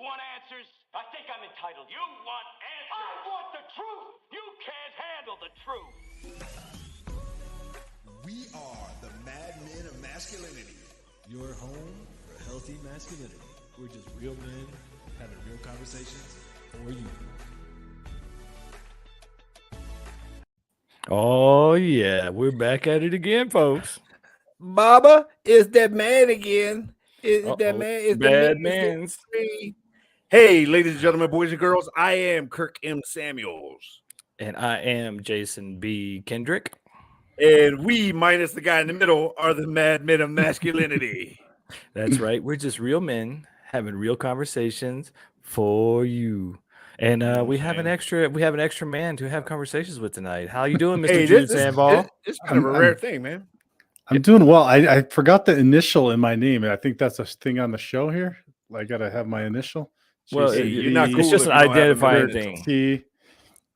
want answers? I think I'm entitled. You want answers? I want the truth. You can't handle the truth. We are the Mad Men of Masculinity. Your home for healthy masculinity. We're just real men having real conversations for you. Oh, yeah. We're back at it again, folks. Baba is that man again. Is that man? Is Bad the man's. Hey, ladies and gentlemen, boys and girls, I am Kirk M. Samuels. And I am Jason B. Kendrick. And we, minus the guy in the middle, are the Mad Men of Masculinity. That's right. We're just real men having real conversations for you. And we have an extra man to have conversations with tonight. How you doing, Mr. Jude Sandvall? It's kind of a rare thing, man. I'm doing well. I forgot the initial in my name. I think that's a thing on the show here. I got to have my initial. Well, you're not cool. It's just an identifying thing. T.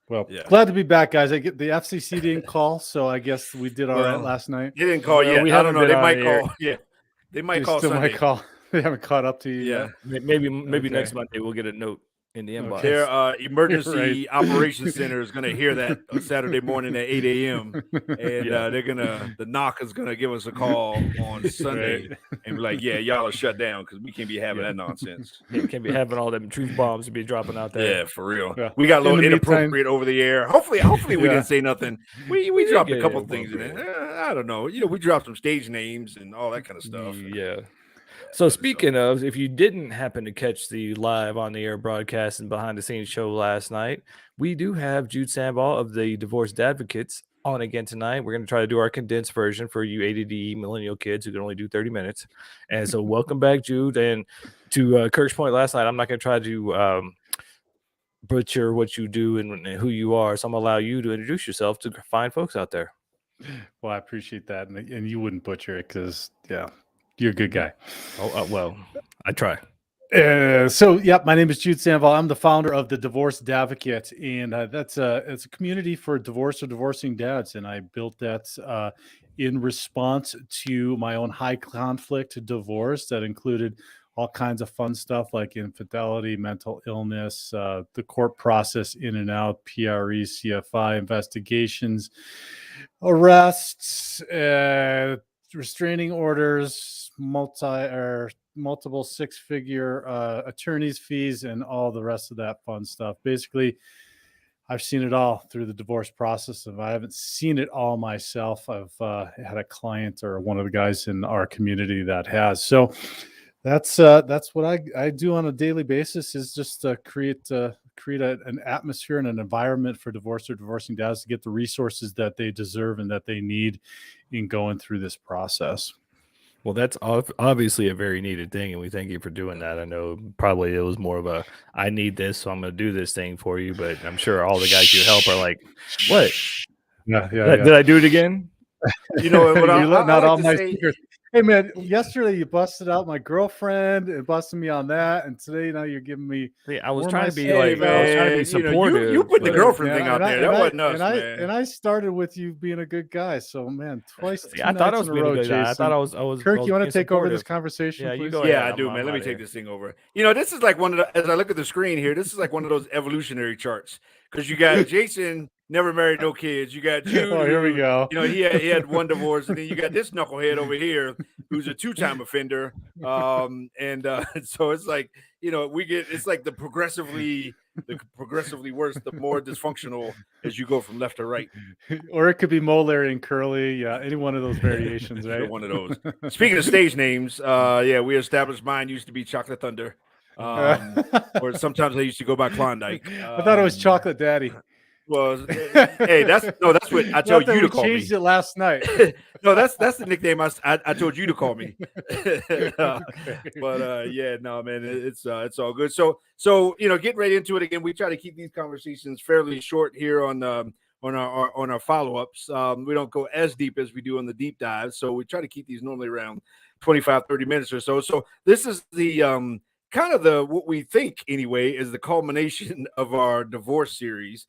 Well, glad to be back, guys. I get the FCC didn't call, so I guess we did all right last night. They didn't call yet. I don't know. They might call. Yeah, they might call. Still might call. They haven't caught up to you yet. Maybe next Monday we'll get a note in the inbox. Their emergency operations center is going to hear that Saturday morning at 8 a.m. And the knock is going to give us a call on Sunday and be like, yeah, y'all are shut down because we can't be having that nonsense. Can't be having all them truth bombs to be dropping out there. Yeah, for real. Yeah. We got a little inappropriate over the air. Hopefully we didn't say nothing. We dropped a couple things in there. I don't know. We dropped some stage names and all that kind of stuff. Yeah. So speaking of, if you didn't happen to catch the live on the air broadcast and behind the scenes show last night, we do have Jude Sandvall of the Divorce Dadvocates on again tonight. We're going to try to do our condensed version for you ADD millennial kids who can only do 30 minutes. And so welcome back, Jude. And to Kirk's point last night, I'm not going to try to butcher what you do and who you are. So I'm going to allow you to introduce yourself to fine folks out there. Well, I appreciate that. And you wouldn't butcher it because, you're a good guy. Well, I try. My name is Jude Sandvall. I'm the founder of the Divorce Dadvocates, and it's a community for divorced or divorcing dads. And I built that in response to my own high conflict divorce that included all kinds of fun stuff like infidelity, mental illness, the court process in and out, PRE, CFI investigations, arrests, restraining orders, multiple six-figure attorney's fees, and all the rest of that fun stuff. Basically, I've seen it all through the divorce process. If I haven't seen it all myself, I've had a client or one of the guys in our community that has. So that's what I do on a daily basis, is just create an atmosphere and an environment for divorced or divorcing dads to get the resources that they deserve and that they need in going through this process. Well, that's obviously a very needed thing, and we thank you for doing that. I know probably it was more of a, I need this, so I'm going to do this thing for you, but I'm sure all the guys you help are like, what? Yeah. Did I do it again? You know what? You letting out all my secrets. Hey man, yesterday you busted out my girlfriend and busted me on that, and today now you're giving me. I was trying to be supportive. You put the girlfriend thing out there. That wasn't us, man. And I started with you being a good guy. So man, twice. I thought I was being a good guy. I thought I was. Kirk, you want to take over this conversation? Yeah, please? you go. Yeah, I do, man. Let me take this thing over. This is like as I look at the screen here, this is like one of those evolutionary charts, because you got Jason. Never married, no kids. You got Jude. Oh, here we go. He had one divorce, and then you got this knucklehead over here who's a 2-time offender. So it's like, it's like the progressively worse, the more dysfunctional as you go from left to right. Or it could be Molar and Curly. Yeah, any one of those variations, right? One of those. Speaking of stage names, we established mine used to be Chocolate Thunder, or sometimes I used to go by Klondike. I thought it was Chocolate Daddy. Well, hey, that's what I told you to call me. Changed it last night. No, that's the nickname I told you to call me. Okay. But no, man, it's all good. So getting right into it again. We try to keep these conversations fairly short here on our follow-ups. We don't go as deep as we do on the deep dives, so we try to keep these normally around 25-30 minutes or so. So this is the kind of what we think anyway is the culmination of our divorce series.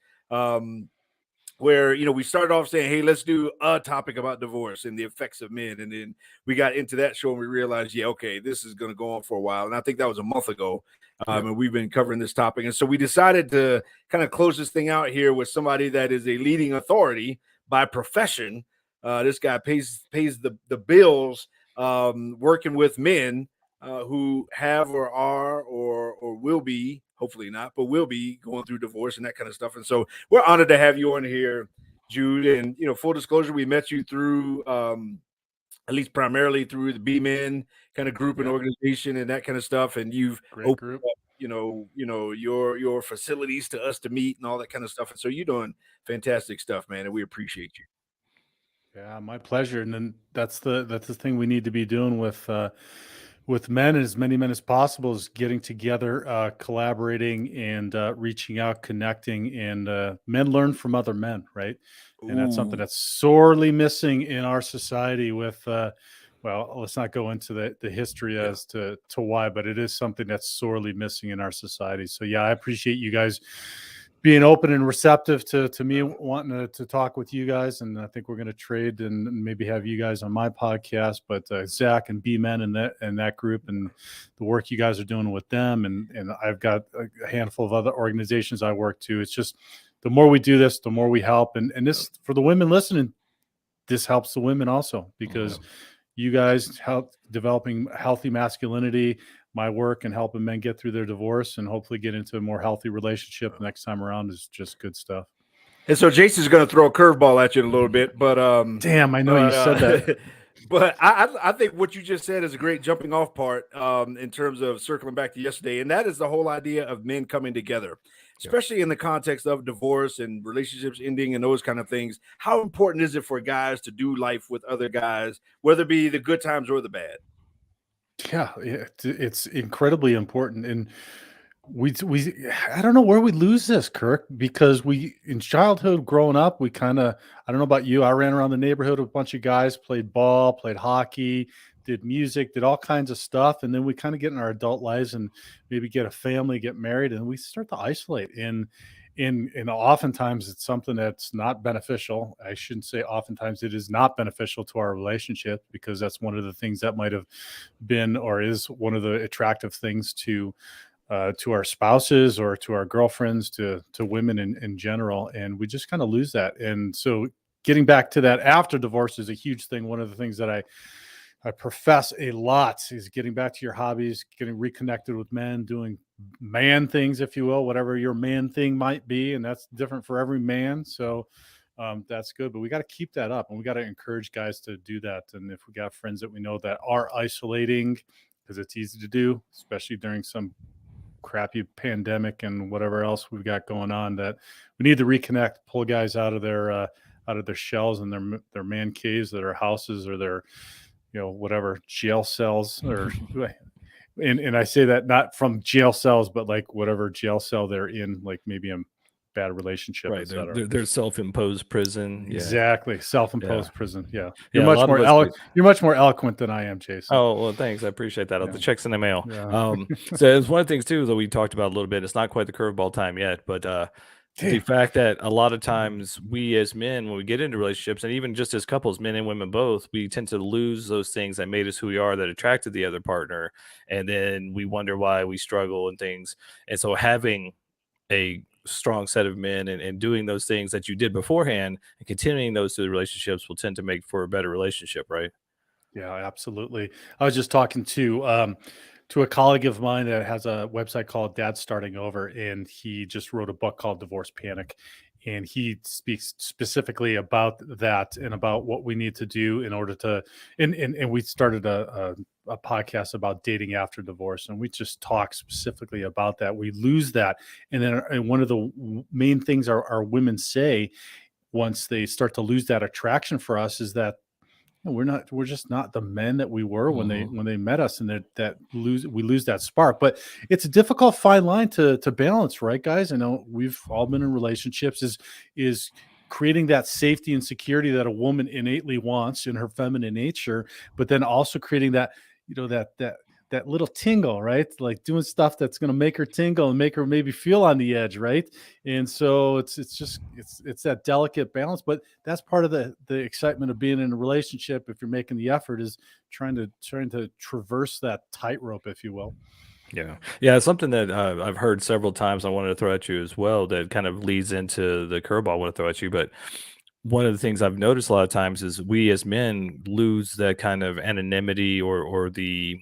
where, you know, we started off saying, hey, let's do a topic about divorce and the effects of men. And then we got into that show and we realized, yeah, okay, this is going to go on for a while. And I think that was a month ago. And we've been covering this topic. And so we decided to kind of close this thing out here with somebody that is a leading authority by profession. This guy pays the bills working with men who have or are or will be, hopefully not, but will be going through divorce and that kind of stuff. And so we're honored to have you on here, Jude. And, you know, full disclosure, we met you through at least primarily through the B-Men kind of group and organization and that kind of stuff. And you've opened up, you know, your facilities to us to meet and all that kind of stuff. And so you're doing fantastic stuff, man. And we appreciate you. Yeah, my pleasure. And then that's the thing we need to be doing with men, and as many men as possible, is getting together, collaborating, and reaching out, connecting, and men learn from other men, right? And that's something that's sorely missing in our society. With well, let's not go into the history as to why, but it is something that's sorely missing in our society. So yeah, I appreciate you guys being open and receptive to me wanting to talk with you guys. And I think we're going to trade and maybe have you guys on my podcast, but Zach and B-Men and that group and the work you guys are doing with them. And I've got a handful of other organizations I work to. It's just, the more we do this, the more we help. And this, for the women listening, this helps the women also, because you guys help developing healthy masculinity, my work, and helping men get through their divorce and hopefully get into a more healthy relationship next time around is just good stuff. And so Jason's going to throw a curveball at you in a little bit, but damn, I know you said that. But I think what you just said is a great jumping off part in terms of circling back to yesterday. And that is the whole idea of men coming together, especially in the context of divorce and relationships ending and those kind of things. How important is it for guys to do life with other guys, whether it be the good times or the bad? Yeah, it's incredibly important. And we I don't know where we lose this, Kirk, because we, in childhood growing up, we kind of, I don't know about you, I ran around the neighborhood with a bunch of guys, played ball, played hockey, did music, did all kinds of stuff. And then we kind of get in our adult lives and maybe get a family, get married, and we start to isolate. And oftentimes it's something that's not beneficial. I shouldn't say oftentimes, it is not beneficial to our relationship, because that's one of the things that might have been or is one of the attractive things to our spouses or to our girlfriends, to women in general. And we just kind of lose that. And so getting back to that after divorce is a huge thing. One of the things that I profess a lot is getting back to your hobbies, getting reconnected with men, doing man things, if you will, whatever your man thing might be. And that's different for every man. So that's good, but we got to keep that up, and we got to encourage guys to do that. And if we got friends that we know that are isolating, because it's easy to do, especially during some crappy pandemic and whatever else we've got going on, that we need to reconnect, pull guys out of their shells and their man caves, their houses, or their, you know, whatever, jail cells, or and I say that not from jail cells, but like whatever jail cell they're in, like maybe a bad relationship, right? They're self-imposed prison. Exactly, self-imposed prison. Yeah, you're much more eloquent than I am, Jason. Oh well, thanks. I appreciate that. The check's in the mail. So it's one of the things too that we talked about a little bit. It's not quite the curveball time yet, but the fact that a lot of times we as men, when we get into relationships, and even just as couples, men and women both, we tend to lose those things that made us who we are, that attracted the other partner, and then we wonder why we struggle and things. And so having a strong set of men and doing those things that you did beforehand and continuing those through the relationships will tend to make for a better relationship, right? Yeah, absolutely. I was just talking to a colleague of mine that has a website called Dad's Starting Over, and he just wrote a book called Divorce Panic. And he speaks specifically about that and about what we need to do in order to, and we started a podcast about dating after divorce. And we just talk specifically about that. We lose that. And one of the main things our women say once they start to lose that attraction for us is that we're just not the men that we were when they met us, and we lose that spark. But it's a difficult fine line to balance, right, guys? I know we've all been in relationships, is creating that safety and security that a woman innately wants in her feminine nature, but then also creating that, you know, that that little tingle, right? Like doing stuff that's going to make her tingle and make her maybe feel on the edge, right? And so it's that delicate balance, but that's part of the excitement of being in a relationship. If you're making the effort, is trying to traverse that tightrope, if you will. Yeah, something that I've heard several times. I wanted to throw at you as well. That kind of leads into the curveball I want to throw at you. But one of the things I've noticed a lot of times is we as men lose that kind of anonymity or the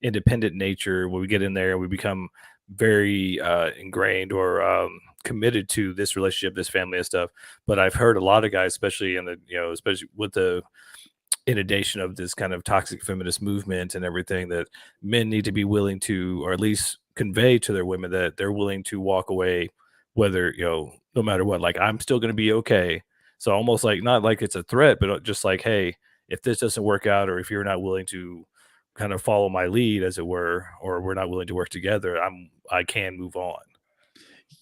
independent nature when we get in there and we become very ingrained or committed to this relationship, this family and stuff. But I've heard a lot of guys, especially in the especially with the inundation of this kind of toxic feminist movement and everything, that men need to be willing to, or at least convey to their women that they're willing to walk away, whether, no matter what, like, I'm still going to be okay. So almost like, not like it's a threat, but just like, hey, if this doesn't work out, or if you're not willing to kind of follow my lead, as it were, or we're not willing to work together, I can move on.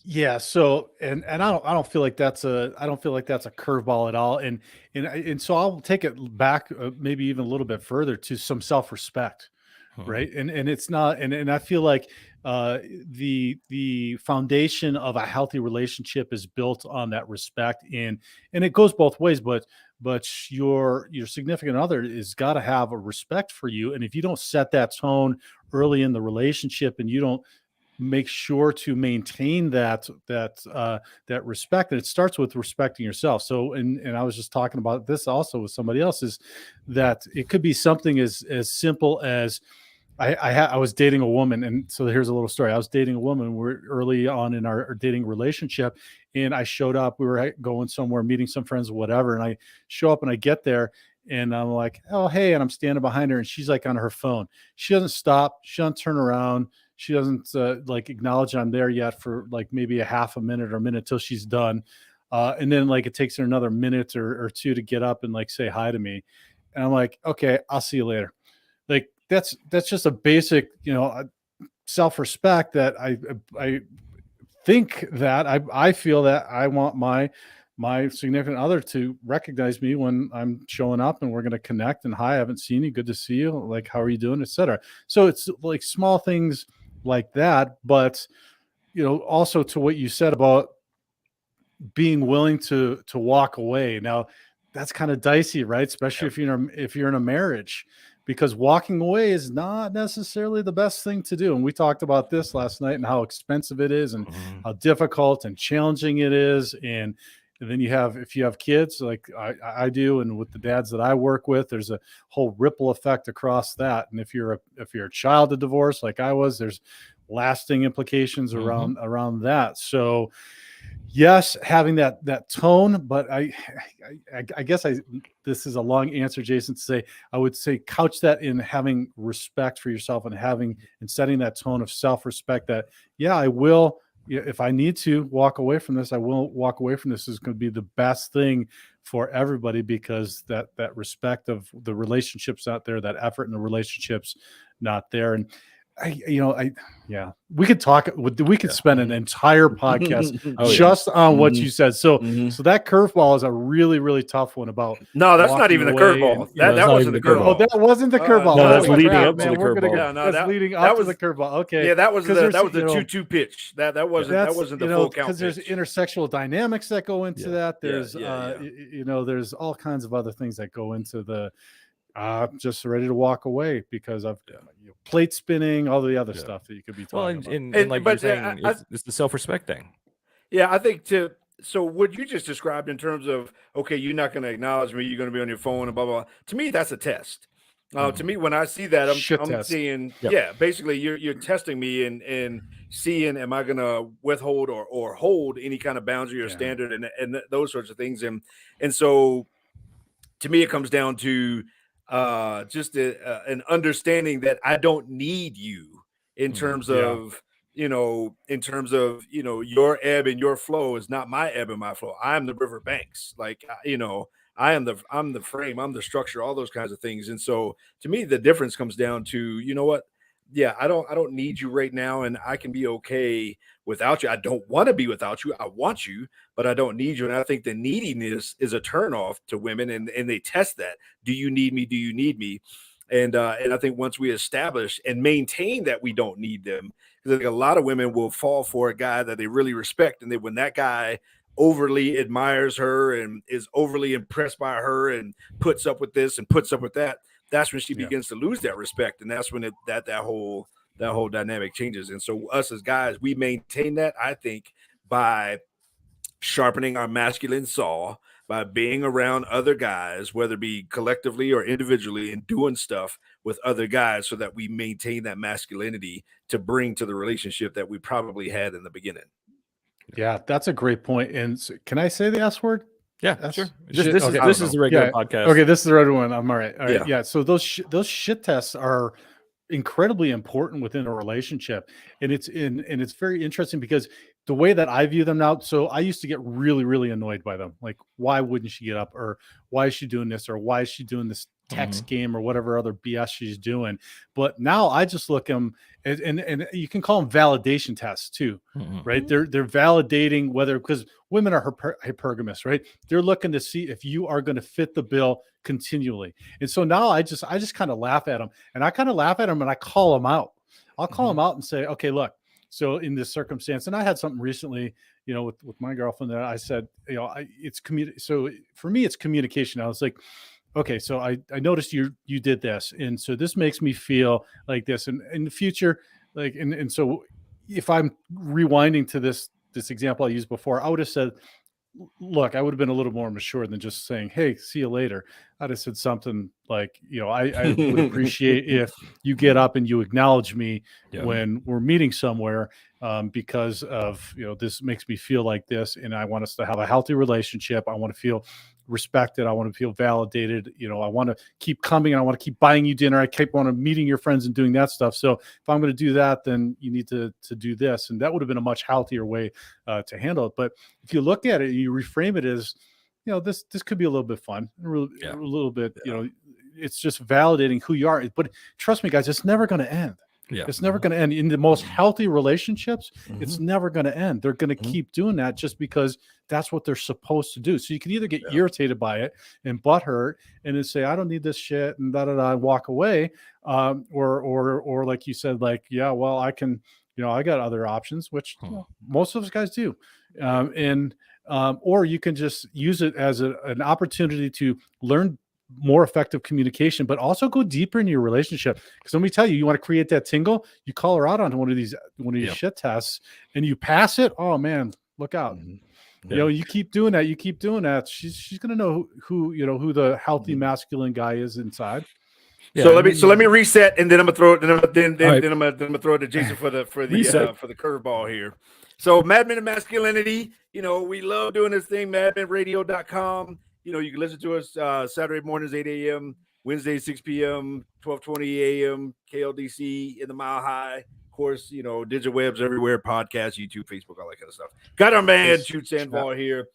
Yeah. So, and I don't feel like that's a curveball at all. And so I'll take it back, maybe even a little bit further to some self-respect. Right. And it's not, and I feel like the foundation of a healthy relationship is built on that respect, and it goes both ways, but your significant other is got to have a respect for you. And if you don't set that tone early in the relationship, and you don't make sure to maintain that respect, and it starts with respecting yourself. So, and I was just talking about this also with somebody else, is that it could be something as simple as I was dating a woman, and so here's a little story. I was dating a woman. We're early on in our dating relationship, and I showed up. We were going somewhere, meeting some friends, whatever. And I show up, and I get there, and I'm like, "Oh, hey!" And I'm standing behind her, and she's like on her phone. She doesn't stop. She doesn't turn around. She doesn't like acknowledge I'm there yet for like maybe a half a minute or a minute till she's done. And then like it takes her another minute or two to get up and like say hi to me. And I'm like, okay, I'll see you later. Like that's just a basic, self-respect that I think that I feel that I want my significant other to recognize me when I'm showing up, and we're going to connect, and hi, I haven't seen you. Good to see you. Like, how are you doing? Etc. So it's like small things like that. But, also to what you said about being willing to walk away. Now that's kind of dicey, right? Especially if you're in a marriage, because walking away is not necessarily the best thing to do. And we talked about this last night, and how expensive it is, and how difficult and challenging it is. And then if you have kids like I do, and with the dads that I work with, there's a whole ripple effect across that. And if you're a child of divorce like I was, there's lasting implications around that. So yes, having that tone, but I guess this is a long answer, Jason, to say, I would say couch that in having respect for yourself, and setting that tone of self-respect that, yeah, I will, if I need to walk away from this, I will walk away from this. Is going to be the best thing for everybody, because that respect of the relationships out there, that effort in the relationships not there. And we could spend an entire podcast just on what you said. So that curveball is a really, really tough one. About that's not even the curveball. That wasn't the curveball. Oh, that wasn't the curveball. No, that's leading up to the curveball. That's leading up to the curveball. Okay, yeah, that was the 2-2 pitch. That wasn't the full count. Because there's intersexual dynamics that go into that. There's there's all kinds of other things that go into the. Just ready to walk away because of plate spinning, all the other stuff that you could be talking about. And like you're saying, it's the self-respect thing. Yeah, I think so what you just described in terms of, okay, you're not going to acknowledge me, you're going to be on your phone and blah, blah, blah. To me, that's a test. To me, when I see that, I'm seeing, basically you're testing me and seeing, am I going to withhold or hold any kind of boundary or standard and those sorts of things. And so to me, it comes down to, just an understanding that I don't need you in terms of, your ebb and your flow is not my ebb and my flow. I'm the river banks. Like, I'm the frame, I'm the structure, all those kinds of things. And so to me, the difference comes down to, you know what? Yeah, I don't need you right now, and I can be okay without you. I don't want to be without you. I want you, but I don't need you. And I think the neediness is a turnoff to women, and they test that. Do you need me? Do you need me? And I think once we establish and maintain that we don't need them, because I think a lot of women will fall for a guy that they really respect, and then when that guy overly admires her and is overly impressed by her and puts up with this and puts up with that, that's when she begins to lose that respect, and that's when that whole dynamic changes. And so us as guys, we maintain that, I think, by sharpening our masculine saw, by being around other guys, whether it be collectively or individually, and doing stuff with other guys so that we maintain that masculinity to bring to the relationship that we probably had in the beginning. Yeah, that's a great point. And can I say the S word? Yeah, sure. This This is the regular podcast. Okay, this is the regular one. I'm all right. All right. Yeah. Yeah. So those shit tests are incredibly important within a relationship, and it's very interesting because the way that I view them now. So I used to get really, really annoyed by them. Like, why wouldn't she get up, or why is she doing this, or why is she doing this text game, or whatever other BS she's doing? But now I just look at them, and you can call them validation tests too, right? They're validating whether, because women are hypergamous, right? They're looking to see if you are going to fit the bill continually. And so now I just kind of laugh at them, and I kind of laugh at them, and I call them out. I'll call them out and say, okay, look, so in this circumstance, and I had something recently, with my girlfriend that I said, so for me, it's communication. I was like, okay, so I noticed you did this, and so this makes me feel like this, and in the future, like, and so if I'm rewinding to this example I used before, I would have said, look, I would have been a little more mature than just saying, hey, see you later. I'd have said something like, I would appreciate if you get up and you acknowledge me when we're meeting somewhere, because of, this makes me feel like this, and I want us to have a healthy relationship. I want to feel respected. I want to feel validated. I want to keep coming, and I want to keep buying you dinner. I keep on meeting your friends and doing that stuff. So if I'm going to do that, then you need to do this. And that would have been a much healthier way to handle it. But if you look at it, you reframe it as, this could be a little bit fun, a little bit, it's just validating who you are. But trust me, guys, it's never going to end. Yeah. It's never going to end. In the most healthy relationships, it's never going to end. They're going to keep doing that just because that's what they're supposed to do. So you can either get irritated by it and butthurt and then say, I don't need this shit, and and walk away. Or like you said, like, yeah, well, I can, I got other options, which most of us guys do. Or you can just use it as an opportunity to learn more effective communication, but also go deeper in your relationship. Because let me tell you, you want to create that tingle, you call her out on one of these shit tests, and you pass it. Oh man, look out. You keep doing that. She's gonna know who the healthy masculine guy is inside. Yeah, so let me reset, and then I'm gonna throw it. Then I'm gonna throw it to Jason for the curveball here. So Madmen and Masculinity, we love doing this thing. MadmenRadio.com. You can listen to us Saturday mornings, 8 a.m., Wednesday, 6 p.m., 12:20 a.m., KLDC in the Mile High. Of course, digital webs everywhere, podcasts, YouTube, Facebook, all that kind of stuff. Got our man, Jude Sandvall here.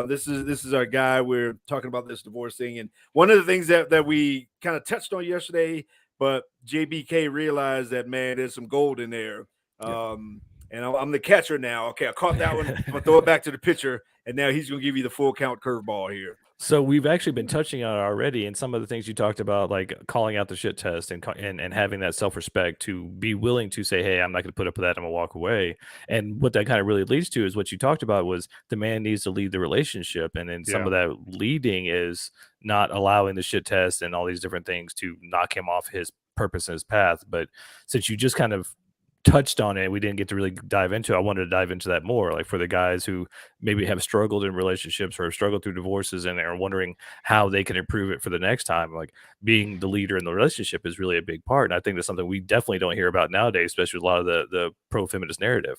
This is our guy. We're talking about this divorce thing. And one of the things that we kind of touched on yesterday, but JBK realized that, man, there's some gold in there. And I'm the catcher now. Okay, I caught that one. I'm going to throw it back to the pitcher, and now he's going to give you the full count curveball here. So we've actually been touching on it already, and some of the things you talked about, like calling out the shit test and having that self-respect to be willing to say, hey, I'm not going to put up with that, I'm going to walk away. And what that kind of really leads to is what you talked about was the man needs to lead the relationship. And then some of that leading is not allowing the shit test and all these different things to knock him off his purpose and his path. But since you just kind of touched on it, we didn't get to really dive into it. I wanted to dive into that more, like for the guys who maybe have struggled in relationships or have struggled through divorces and are wondering how they can improve it for the next time. Like being the leader in the relationship is really a big part. And I think that's something we definitely don't hear about nowadays, especially with a lot of the pro-feminist narrative.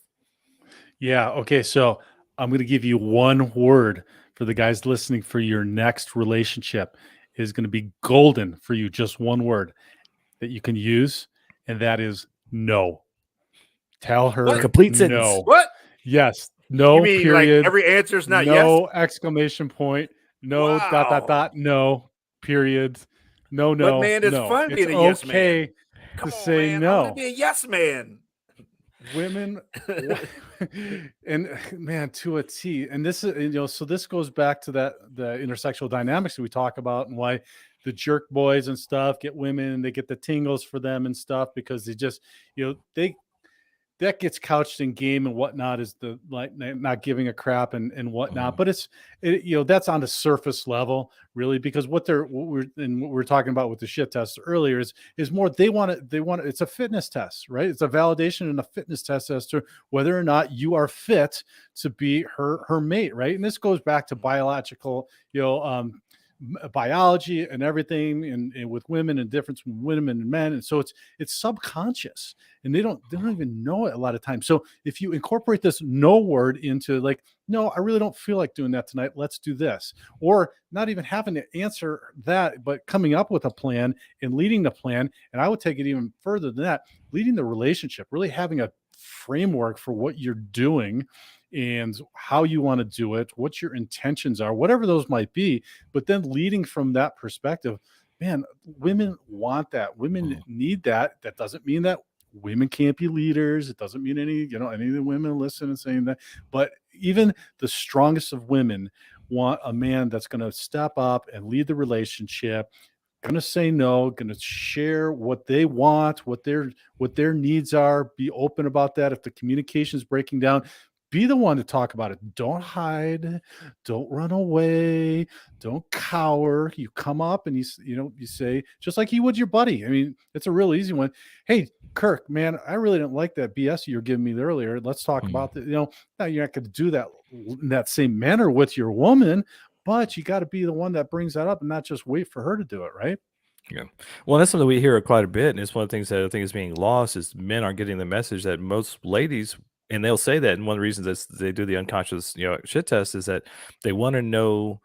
Yeah. Okay. So I'm going to give you one word for the guys listening for your next relationship. It is going to be golden for you. Just one word that you can use, and that is no. Tell her what? Complete sentence. No. What? Yes. No. You mean period. Like every answer is not no, yes? No exclamation point. No. Wow. No. Period. No. But man, it's fun being a yes man. To say man. No. I'm gonna be a yes man. Women, and man, to a T. And this is, so this goes back to the intersectional dynamics that we talk about, and why the jerk boys and stuff get women, and they get the tingles for them and stuff because they just, that gets couched in game and whatnot is the like not giving a crap and whatnot. But that's on the surface level really, because what we're talking about with the shit test earlier is more, they want it. It's a fitness test, right? It's a validation and a fitness test as to whether or not you are fit to be her mate. Right. And this goes back to biological, biology and everything, and with women and difference between women and men, and so it's subconscious, and they don't even know it a lot of times. So if you incorporate this no word into like, no, I really don't feel like doing that tonight, let's do this, or not even having to answer that, but coming up with a plan and leading the plan, and I would take it even further than that, leading the relationship, really having a framework for what you're doing and how you want to do it, what your intentions are, whatever those might be, but then leading from that perspective. Man, women want that. Women need that. That doesn't mean that women can't be leaders. It doesn't mean any of the women listen and saying that, but even the strongest of women want a man that's going to step up and lead the relationship, going to say no, going to share what they want, what their needs are, be open about that. If the communication is breaking down, be the one to talk about it. Don't hide. Don't run away. Don't cower. You come up and you say, just like you would your buddy. I mean, it's a real easy one. Hey, Kirk, man, I really didn't like that BS you were giving me earlier. Let's talk about that. Now you're not going to do that in that same manner with your woman, but you got to be the one that brings that up and not just wait for her to do it, right? Yeah. Well, that's something we hear quite a bit, and it's one of the things that I think is being lost is men aren't getting the message that most ladies, and they'll say that, and one of the reasons that they do the unconscious, shit test is that they want to know,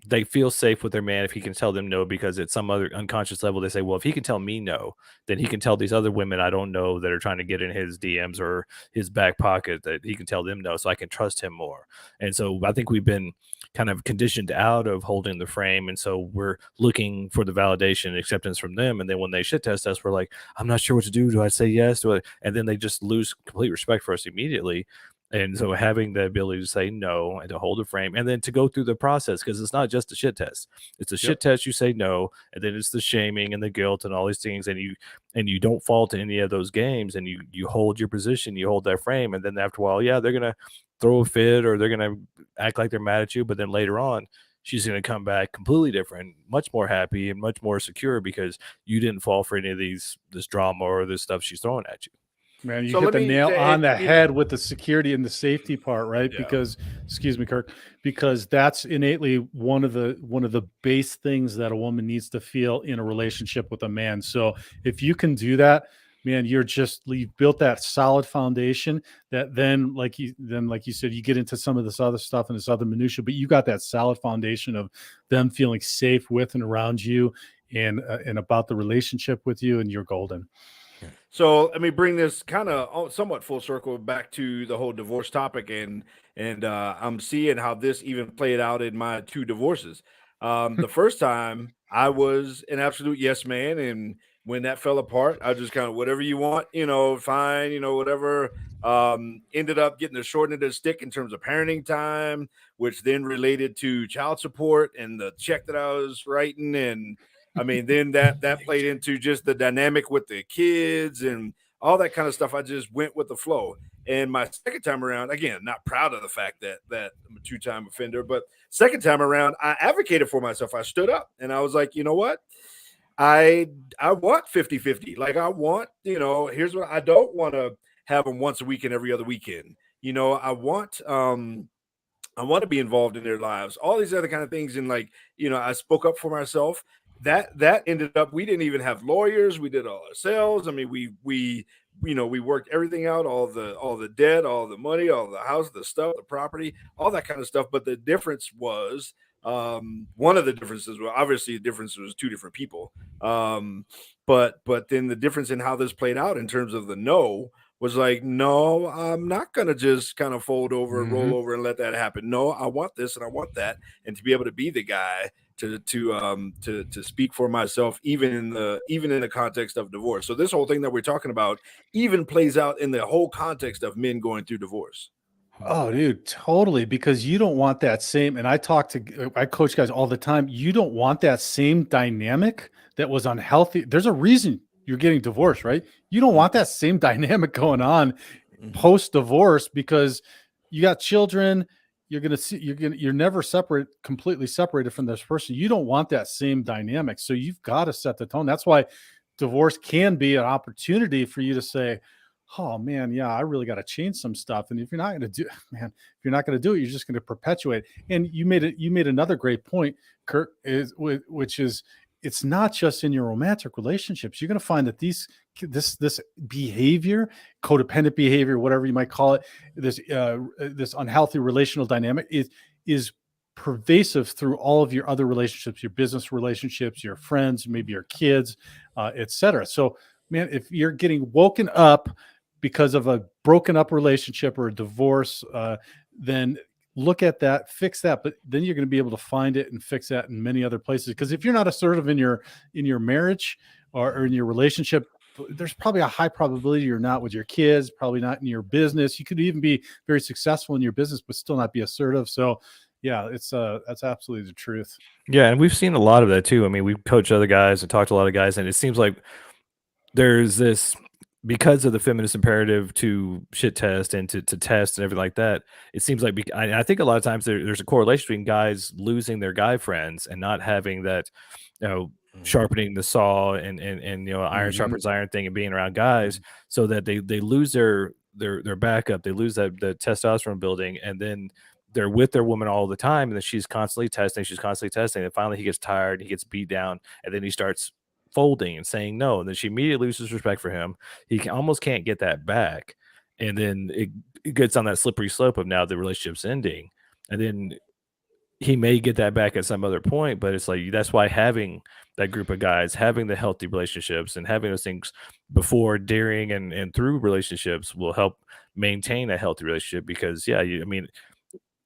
they feel safe with their man if he can tell them no, because at some other unconscious level, they say, well, if he can tell me no, then he can tell these other women I don't know that are trying to get in his DMs or his back pocket, that he can tell them no, so I can trust him more. And so I think we've been kind of conditioned out of holding the frame. And so we're looking for the validation and acceptance from them. And then when they shit test us, we're like, I'm not sure what to do. Do I say yes? And then they just lose complete respect for us immediately. And so having the ability to say no and to hold a frame and then to go through the process, because it's not just a shit test. It's a shit test. You say no, and then it's the shaming and the guilt and all these things. And you don't fall to any of those games, and you hold your position, you hold that frame. And then after a while, they're going to throw a fit or they're going to act like they're mad at you. But then later on, she's going to come back completely different, much more happy and much more secure because you didn't fall for any of this drama or this stuff she's throwing at you. Man, you hit the nail on the head with the security and the safety part, right? Yeah. Because, excuse me, Kirk, because that's innately one of the base things that a woman needs to feel in a relationship with a man. So if you can do that, man, you've built that solid foundation that then, like you said, you get into some of this other stuff and this other minutia, but you got that solid foundation of them feeling safe with and around you and about the relationship with you, and you're golden. So let me bring this kind of somewhat full circle back to the whole divorce topic, and I'm seeing how this even played out in my 2 divorces. The first time I was an absolute yes man, and when that fell apart, I just kind of whatever you want, fine, whatever. Ended up getting the short end of the stick in terms of parenting time, which then related to child support and the check that I was writing, and I mean, then that played into just the dynamic with the kids and all that kind of stuff. I just went with the flow. And my second time around, again, not proud of the fact that I'm a 2-time offender, but second time around, I advocated for myself. I stood up and I was like, you know what? I want 50-50. Like I want, here's what I don't want to have them once a week and every other weekend. I want to be involved in their lives, all these other kind of things. And I spoke up for myself. That ended up, we didn't even have lawyers. We did all ourselves. I mean, we worked everything out, all the debt, all the money, all the house, the stuff, the property, all that kind of stuff. But the difference was, one of the differences, well, obviously the difference was 2 different people. But then the difference in how this played out in terms of the no was like, no, I'm not going to just kind of fold over and roll over and let that happen. No, I want this and I want that. And to be able to be the guy to speak for myself, even in the context of divorce. So this whole thing that we're talking about even plays out in the whole context of men going through divorce. Oh, dude, totally. Because you don't want that same, and I coach guys all the time. You don't want that same dynamic that was unhealthy. There's a reason you're getting divorced, right? You don't want that same dynamic going on post divorce because you got children. You're never completely separated from this person. You don't want that same dynamic. So you've got to set the tone. That's why divorce can be an opportunity for you to say, oh man, yeah, I really got to change some stuff. And if you're not going to do, man, if you're not going to do it, you're just going to perpetuate. And you made another great point, Kurt, which is it's not just in your romantic relationships. You're going to find that this behavior, codependent behavior, whatever you might call it, this unhealthy relational dynamic is pervasive through all of your other relationships, your business relationships, your friends, maybe your kids, etc. So, man, if you're getting woken up because of a broken up relationship or a divorce, then look at that, fix that, but then you're going to be able to find it and fix that in many other places. Because if you're not assertive in your marriage or in your relationship, there's probably a high probability you're not with your kids, probably not in your business. You could even be very successful in your business, but still not be assertive. So yeah, that's absolutely the truth. Yeah, and we've seen a lot of that too. I mean, we've coached other guys and talked to a lot of guys, and it seems like there's this, because of the feminist imperative to shit test and to test and everything like that. It seems like I think a lot of times there's a correlation between guys losing their guy friends and not having that, sharpening the saw and iron sharpens iron thing, and being around guys, so that they lose their backup, they lose the testosterone building, and then they're with their woman all the time, and then she's constantly testing, and finally he gets tired, he gets beat down, and then he starts folding and saying no, and then she immediately loses respect for him. Almost can't get that back, and then it gets on that slippery slope of now the relationship's ending, and then he may get that back at some other point. But it's like, that's why having that group of guys, having the healthy relationships and having those things before, during, and through relationships will help maintain a healthy relationship. Because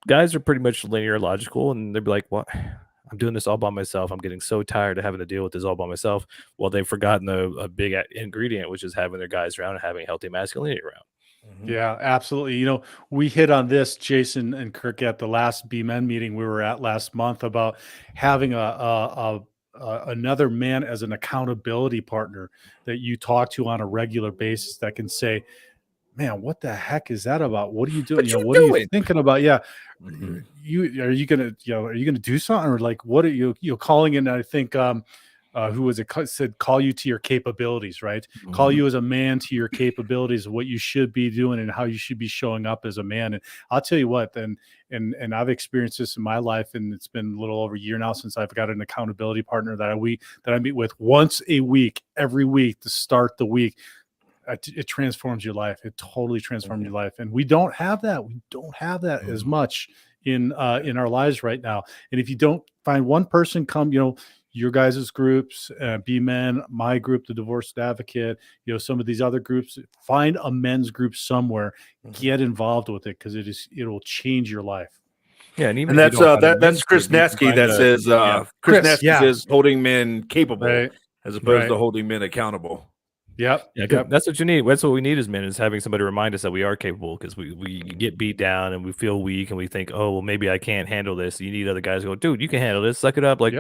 guys are pretty much linear logical, and they'd be like, what, I'm doing this all by myself. I'm getting so tired of having to deal with this all by myself. Well, they've forgotten a big ingredient, which is having their guys around and having healthy masculinity around. Yeah, absolutely. We hit on this, Jason and Kirk, at the last B Men meeting we were at last month about having another man as an accountability partner that you talk to on a regular basis that can say, man, what the heck is that about? What are you doing? What are you thinking about? Yeah. Are you gonna do something, or like, what are you calling in? I think who was it said, call you to your capabilities, right? Call you as a man to your capabilities of what you should be doing and how you should be showing up as a man. And I'll tell you what, and I've experienced this in my life, and it's been a little over a year now since I've got an accountability partner that I meet with once a week, every week to start the week. It transforms your life. It totally transforms your life. And we don't have that. As much in our lives right now. And if you don't find one person, come, your guys' groups, Be Men, my group, the Divorced Advocate, some of these other groups, find a men's group somewhere, get involved with it, because it'll change your life. Yeah, and that's Chris Natsky that says Chris Natsky says holding men capable as opposed to holding men accountable. Yep. Yeah, that's what you need. That's what we need as men, is having somebody remind us that we are capable, because we get beat down and we feel weak and we think, oh, well, maybe I can't handle this. You need other guys to go, dude, you can handle this. Suck it up. Like,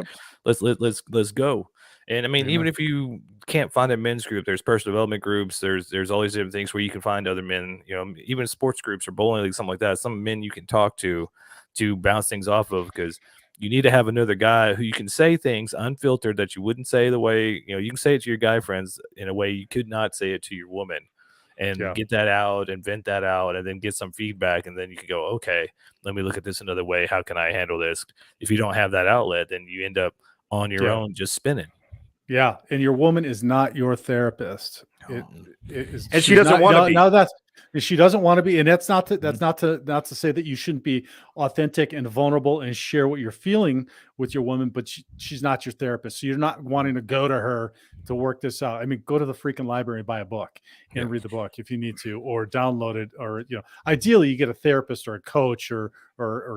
let's go. And I mean, even if you can't find a men's group, there's personal development groups. There's all these different things where you can find other men. Even sports groups or bowling leagues, something like that. Some men you can talk to bounce things off of, because you need to have another guy who you can say things unfiltered that you wouldn't say the way, you can say it to your guy friends in a way you could not say it to your woman, and get that out and vent that out, and then get some feedback. And then you can go, okay, let me look at this another way. How can I handle this? If you don't have that outlet, then you end up on your own, just spinning. Yeah. And your woman is not your therapist. And she doesn't want to be. Now she doesn't want to be, and that's not to say that you shouldn't be authentic and vulnerable and share what you're feeling with your woman, but she's not your therapist. So you're not wanting to go to her to work this out. I mean, go to the freaking library and buy a book and read the book if you need to, or download it, or ideally you get a therapist or a coach or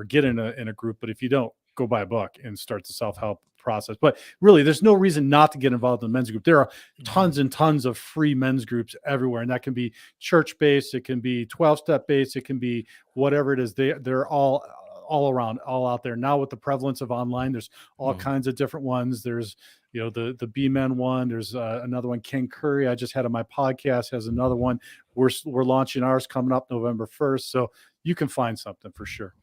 get in a group. But if you don't, go buy a book and start the self-help process. But really, there's no reason not to get involved in the men's group. There are tons and tons of free men's groups everywhere, and that can be church-based, it can be 12-step based, it can be whatever it is. They're all around, all out there now. With the prevalence of online, there's all kinds of different ones. There's the B-Men one. There's another one. Ken Curry, I just had on my podcast, has another one. We're launching ours coming up November 1st, so you can find something for sure.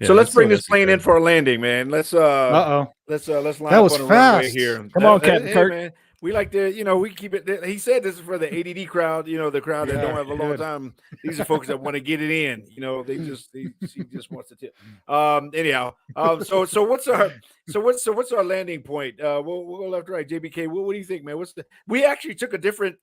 So let's bring this plane in for a landing, man. Let's line that was up on the runway here. Come on, Captain Kirk. Man. We like to, we keep it. He said this is for the ADD crowd, the crowd that don't have a long time. These are folks that want to get it in. He just wants to tip. Anyhow, so what's our landing point? We'll go left to right. JBK, what do you think, man? We actually took a different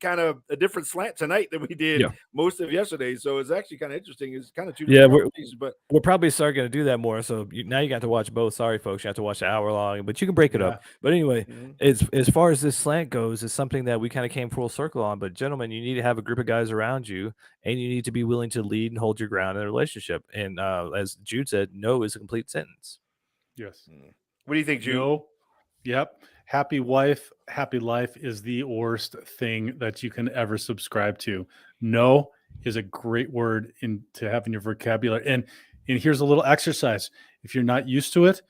slant tonight than we did most of yesterday. So it's actually kind of interesting. It's kind of two different pieces, but we're probably starting to do that more. So now you got to watch both. Sorry, folks, you have to watch the hour long, but you can break it up. But anyway, as far as this slant goes, is something that we kind of came full circle on. But gentlemen, you need to have a group of guys around you, and you need to be willing to lead and hold your ground in a relationship. And as Jude said, no is a complete sentence. Yes. What do you think, Jude? No. Yep. Happy wife, happy life is the worst thing that you can ever subscribe to. No is a great word to have in your vocabulary. And here's a little exercise. If you're not used to it,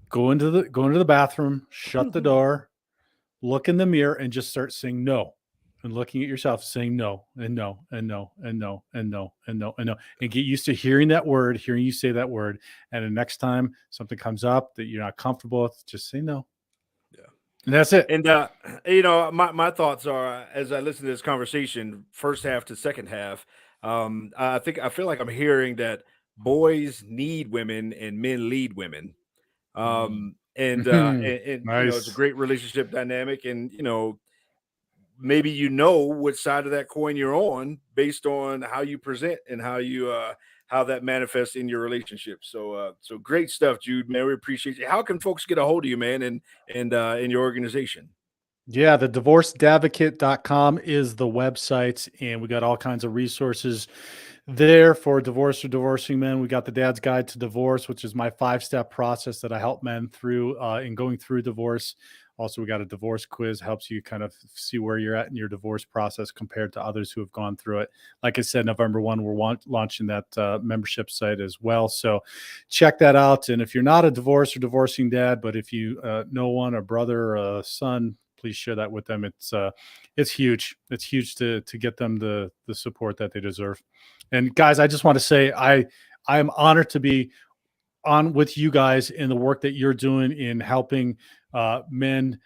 go into the bathroom, shut the door, look in the mirror, and just start saying no. And looking at yourself, saying no, and no, and no, and no, and no, and no, and no, and get used to hearing you say that word. And the next time something comes up that you're not comfortable with, just say no. Yeah. And that's it. And, my thoughts are, as I listen to this conversation, first half to second half, I feel like I'm hearing that boys need women and men lead women. And nice. It's a great relationship dynamic, and maybe what side of that coin you're on based on how you present and how that manifests in your relationship. So great stuff, Jude, man. We appreciate you. How can folks get a hold of you, man, and in your organization? Yeah, the divorcedadvocate.com is the website, and we got all kinds of resources there for divorce or divorcing men. We got the Dad's Guide to Divorce, which is my 5-step process that I help men through in going through divorce. Also, we got a divorce quiz, helps you kind of see where you're at in your divorce process compared to others who have gone through it. Like I said, November 1, we're launching that membership site as well. So check that out. And if you're not a divorce or divorcing dad, but if you know one, a brother or a son, please share that with them. It's huge. It's huge to get them the support that they deserve. And guys, I just want to say I am honored to be on with you guys in the work that you're doing in helping men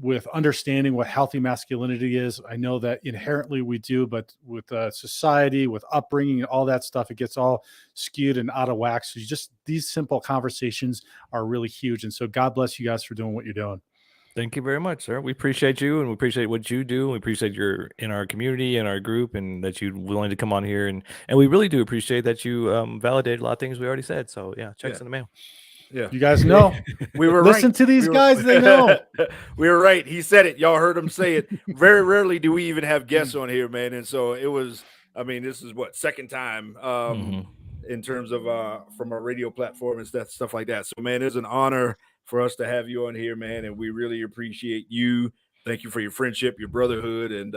with understanding what healthy masculinity is. I know that inherently we do, but with society, with upbringing and all that stuff, it gets all skewed and out of whack. So these simple conversations are really huge. And so God bless you guys for doing what you're doing. Thank you very much, sir. We appreciate you, and we appreciate what you do. And we appreciate you're in our community and our group, and that you're willing to come on here. And we really do appreciate that you validated a lot of things we already said. So yeah, checks in the mail. Yeah, you guys know we were listen to these guys. They know we were right. He said it. Y'all heard him say it. Very rarely do we even have guests on here, man. And so it was. I mean, this is second time in terms of from our radio platform and stuff like that. So man, it's an honor for us to have you on here, man, and we really appreciate you. Thank you for your friendship, your brotherhood, and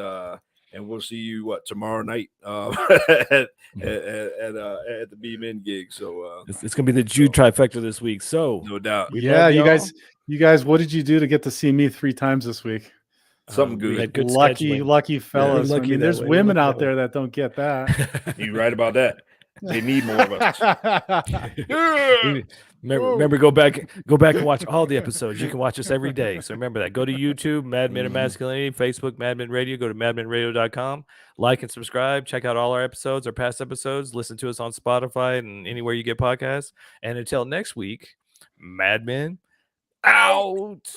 we'll see you tomorrow night at the B-Men gig. So it's gonna be the Jude trifecta this week. So no doubt. Yeah, you guys, what did you do to get to see me 3 times this week? Something good. Lucky fellas. Lucky, I mean, there's women out there that don't get that. You're right about that. They need more of us. Remember, go back and watch all the episodes. You can watch us every day. So remember that. Go to YouTube, Mad Men of Masculinity, Facebook, Mad Men Radio. Go to madmenradio.com. Like and subscribe. Check out all our episodes, our past episodes. Listen to us on Spotify and anywhere you get podcasts. And until next week, Mad Men out.